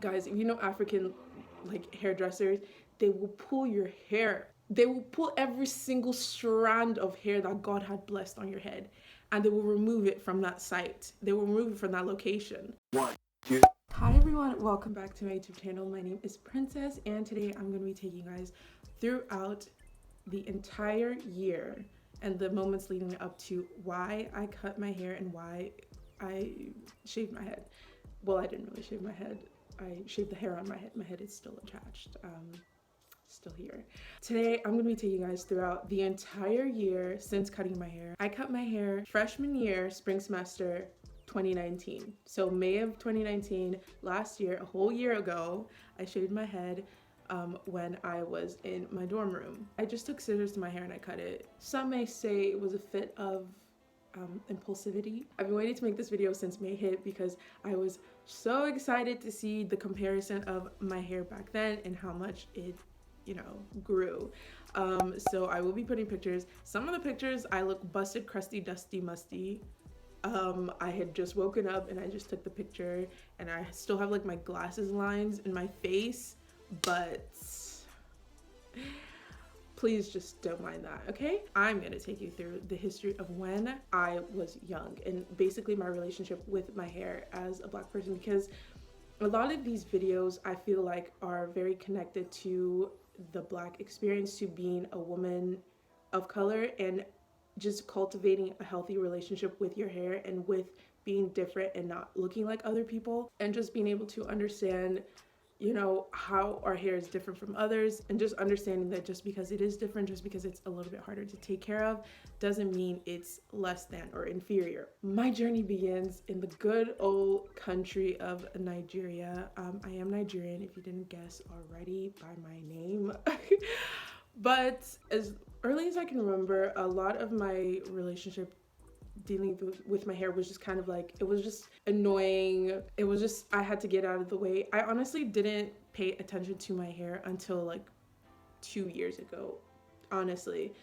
Guys, if you know African like hairdressers, they will pull your hair. They will pull every single strand of hair that God had blessed on your head, and they will remove it from that site. They will remove it from that location. Hi everyone, welcome back to my YouTube channel. My name is Princess, and today I'm going to be taking you guys throughout the entire year and the moments leading up to why I cut my hair and why I shaved my head. Well, I didn't really shave my head. I shaved the hair on my head. My head is still attached, still here. Today, I'm gonna be taking you guys throughout the entire year since cutting my hair. I cut my hair freshman year, spring semester, 2019. So May of 2019, last year, a whole year ago, I shaved my head when I was in my dorm room. I just took scissors to my hair and I cut it. Some may say it was a fit of impulsivity. I've been waiting to make this video since May hit because I was so excited to see the comparison of my hair back then and how much it, grew. So I will be putting pictures. Some of the pictures I look busted, crusty, dusty, musty. I had just woken up and I just took the picture and I still have like my glasses lines in my face, but please just don't mind that, okay? I'm gonna take you through the history of when I was young and basically my relationship with my hair as a Black person, because a lot of these videos I feel like are very connected to the Black experience, to being a woman of color and just cultivating a healthy relationship with your hair and with being different and not looking like other people, and just being able to understand how our hair is different from others, and just understanding that just because it is different, just because it's a little bit harder to take care of, doesn't mean it's less than or inferior. My journey begins in the good old country of Nigeria. I am Nigerian, if you didn't guess already by my name. But as early as I can remember, a lot of my relationship dealing with my hair was just kind of like, it was just annoying. It was just, I had to get out of the way. I honestly didn't pay attention to my hair until like 2 years ago, honestly,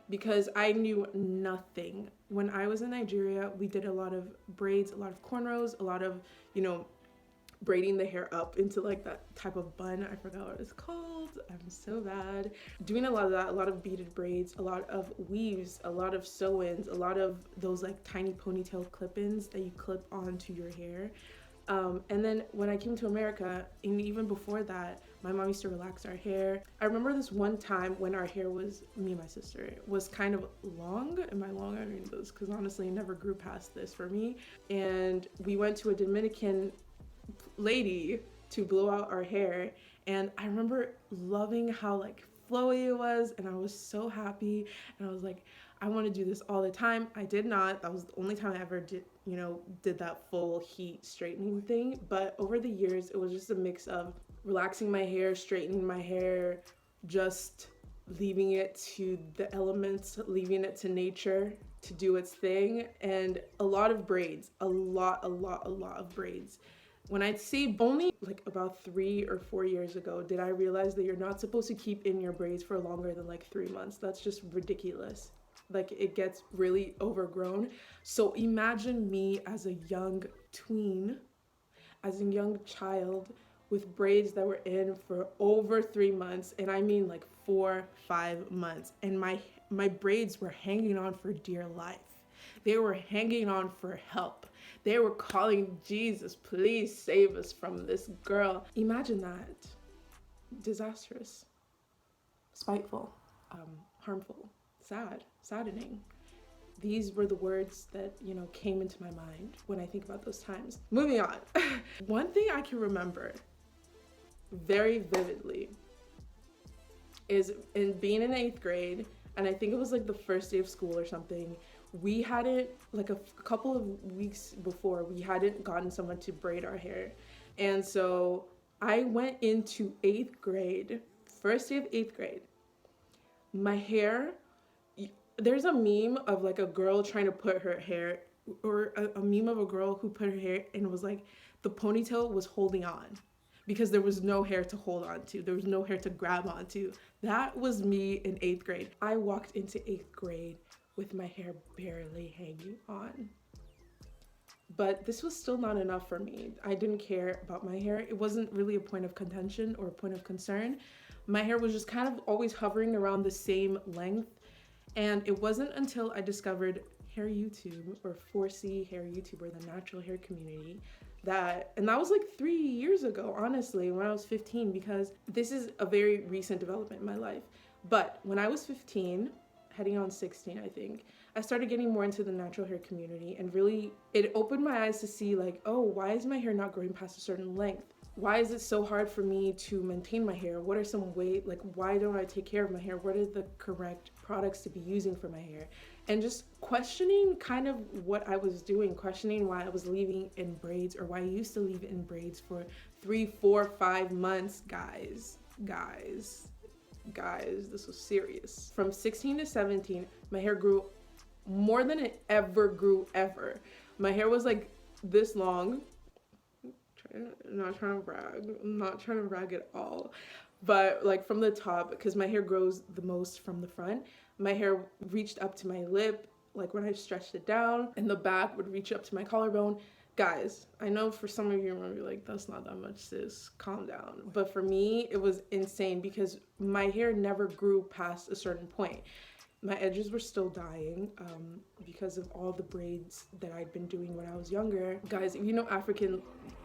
because I knew nothing. When I was in Nigeria, we did a lot of braids, a lot of cornrows, a lot of, braiding the hair up into like that type of bun. I forgot what it's called. I'm so bad. Doing a lot of that, a lot of beaded braids, a lot of weaves, a lot of sew-ins, a lot of those like tiny ponytail clip-ins that you clip onto your hair. And then when I came to America, and even before that, my mom used to relax our hair. I remember this one time when our hair was, me and my sister, was kind of long. Am I long? I mean this, because honestly it never grew past this for me. And we went to a Dominican lady to blow out our hair, and I remember loving how like flowy it was, and I was so happy, and I was like, I want to do this all the time. I did not. That was the only time I ever did that full heat straightening thing. But over the years, it was just a mix of relaxing my hair, straightening my hair, just leaving it to the elements, leaving it to nature to do its thing, and a lot of braids, a lot of braids. When I say only like about 3 or 4 years ago did I realize that you're not supposed to keep in your braids for longer than like 3 months. That's just ridiculous. Like, it gets really overgrown. So imagine me as a young tween, as a young child with braids that were in for over 3 months, and I mean like 4-5 months, and my braids were hanging on for dear life. They were hanging on for help. They were calling, Jesus, please save us from this girl. Imagine that. Disastrous, spiteful, harmful, sad, saddening. These were the words that, came into my mind when I think about those times. Moving on. One thing I can remember very vividly is in being in 8th grade, and I think it was like the first day of school or something. We hadn't, like a couple of weeks before, we hadn't gotten someone to braid our hair. And so I went into 8th grade, first day of 8th grade. My hair, there's a meme of like a girl trying to put her hair, or a meme of a girl who put her hair and it was like the ponytail was holding on because there was no hair to hold on to. There was no hair to grab onto. That was me in 8th grade. I walked into 8th grade with my hair barely hanging on. But this was still not enough for me. I didn't care about my hair. It wasn't really a point of contention or a point of concern. My hair was just kind of always hovering around the same length. And it wasn't until I discovered hair YouTube, or 4C hair YouTube, or the natural hair community, and that was like 3 years ago, honestly, when I was 15, because this is a very recent development in my life. But when I was 15, heading on 16, I think, I started getting more into the natural hair community, and really it opened my eyes to see like, oh, why is my hair not growing past a certain length? Why is it so hard for me to maintain my hair? What are some ways, like, why don't I take care of my hair? What are the correct products to be using for my hair? And just questioning kind of what I was doing, questioning why I was leaving in braids, or why I used to leave in braids for 3, 4, 5 months. Guys, this was serious. From 16 to 17, my hair grew more than it ever grew ever. My hair was like this long. I'm not trying to brag at all, but like from the top, because my hair grows the most from the front, my hair reached up to my lip, like when I stretched it down, and the back would reach up to my collarbone. Guys, I know for some of you are like, that's not that much, sis, calm down. But for me, it was insane because my hair never grew past a certain point. My edges were still dying because of all the braids that I'd been doing when I was younger. Guys, if you know African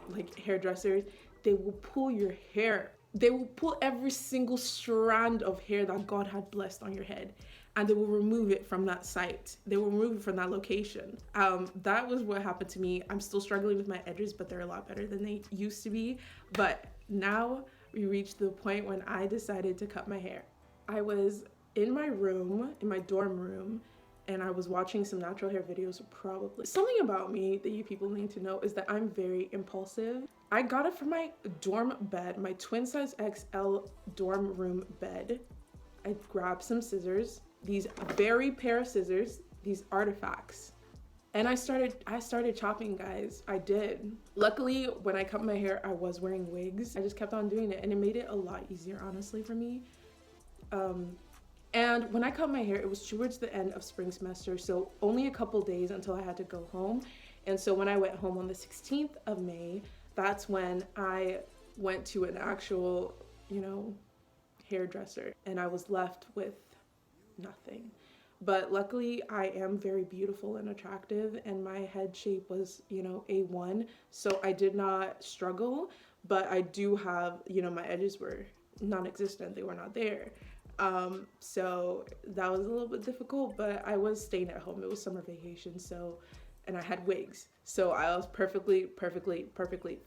like hairdressers, they will pull your hair. They will pull every single strand of hair that God had blessed on your head, and they will remove it from that site. They will remove it from that location. That was what happened to me. I'm still struggling with my edges, but they're a lot better than they used to be. But now we reached the point when I decided to cut my hair. I was in my room, in my dorm room, and I was watching some natural hair videos. Probably something about me that you people need to know is that I'm very impulsive. I got it from my dorm bed, my twin size XL dorm room bed. I grabbed some scissors, these very pair of scissors, these artifacts, and I started chopping, guys. I did. Luckily, when I cut my hair, I was wearing wigs. I just kept on doing it, and it made it a lot easier, honestly, for me. And when I cut my hair, it was towards the end of spring semester, so only a couple days until I had to go home. And so when I went home on the 16th of May, that's when I went to an actual, hairdresser, and I was left with nothing. But luckily, I am very beautiful and attractive, and my head shape was, A1, so I did not struggle. But I do have, my edges were non-existent, they were not there. So that was a little bit difficult, but I was staying at home. It was summer vacation, and I had wigs, so I was perfectly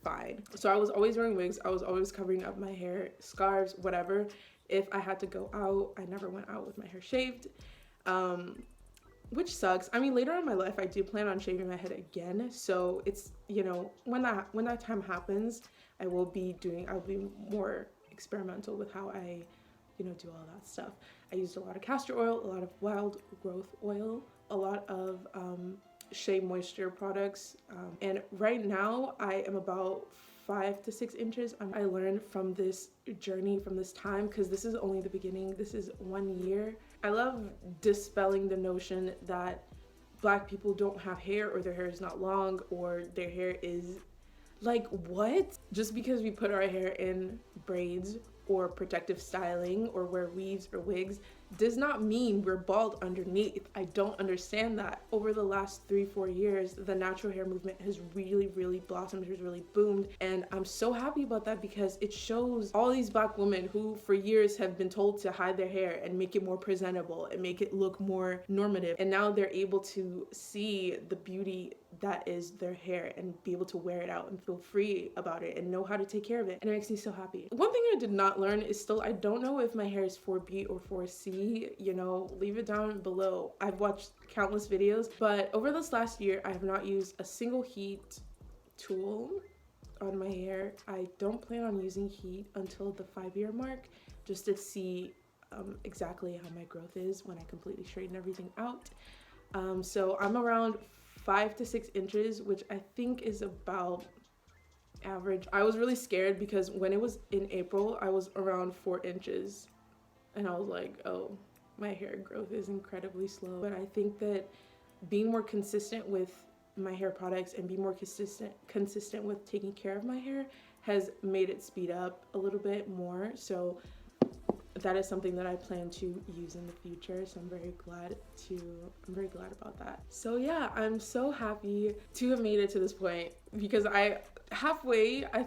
fine. So I was always wearing wigs. I was always covering up my hair, scarves, whatever. If I had to go out, I never went out with my hair shaved, which sucks. I mean, later in my life, I do plan on shaving my head again. So it's, when that time happens, I'll be more experimental with how I do all that stuff. I used a lot of castor oil, a lot of wild growth oil, a lot of Shea Moisture products. And right now I am about 5 to 6 inches. I learned from this journey, from this time, because this is only the beginning. This is 1 year. I love dispelling the notion that Black people don't have hair, or their hair is not long, or their hair is like, what? Just because we put our hair in braids or protective styling or wear weaves or wigs does not mean we're bald underneath. I don't understand that. Over the last 3-4 years, the natural hair movement has really blossomed, has really boomed, and I'm so happy about that, because it shows all these Black women who for years have been told to hide their hair and make it more presentable and make it look more normative, and now they're able to see the beauty that is their hair and be able to wear it out and feel free about it and know how to take care of it, and it makes me so happy. One thing I did not learn is still, I don't know if my hair is 4B or 4C. Leave it down below. I've watched countless videos, but over this last year, I have not used a single heat tool on my hair. I don't plan on using heat until the 5-year mark, just to see exactly how my growth is when I completely straighten everything out. So I'm around 5 to 6 inches, which I think is about average. I was really scared because when it was in April, I was around 4 inches. And I was like, oh, my hair growth is incredibly slow. But I think that being more consistent with my hair products and be more consistent with taking care of my hair has made it speed up a little bit more. So that is something that I plan to use in the future. So I'm very glad about that. So yeah, I'm so happy to have made it to this point, because I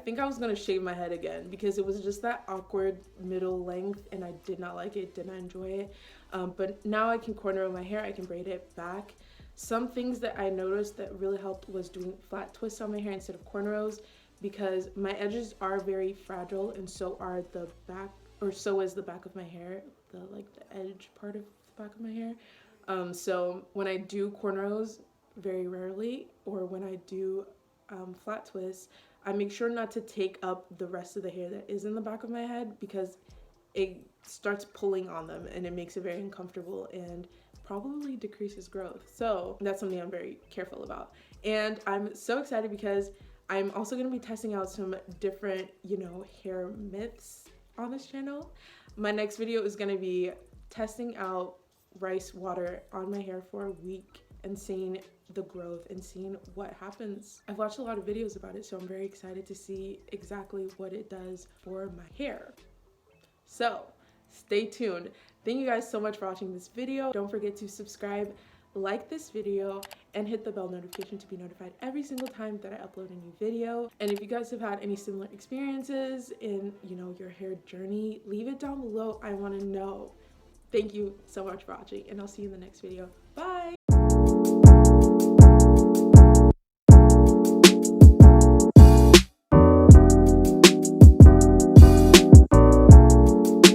think I was gonna shave my head again because it was just that awkward middle length and I did not like it, did not enjoy it. But now I can cornrow my hair, I can braid it back. Some things that I noticed that really helped was doing flat twists on my hair instead of cornrows, because my edges are very fragile and so are the back, or so is the back of my hair, the edge part of the back of my hair. So when I do cornrows, very rarely, or when I do flat twists, I make sure not to take up the rest of the hair that is in the back of my head, because it starts pulling on them and it makes it very uncomfortable and probably decreases growth. So that's something I'm very careful about. And I'm so excited because I'm also going to be testing out some different, hair myths on this channel. My next video is going to be testing out rice water on my hair for a week and seeing the growth and seeing what happens. I've watched a lot of videos about it, so I'm very excited to see exactly what it does for my hair. So stay tuned. Thank you guys so much for watching this video. Don't forget to subscribe, like this video, and hit the bell notification to be notified every single time that I upload a new video. And if you guys have had any similar experiences in, your hair journey, leave it down below. I want to know. Thank you so much for watching, and I'll see you in the next video. Bye!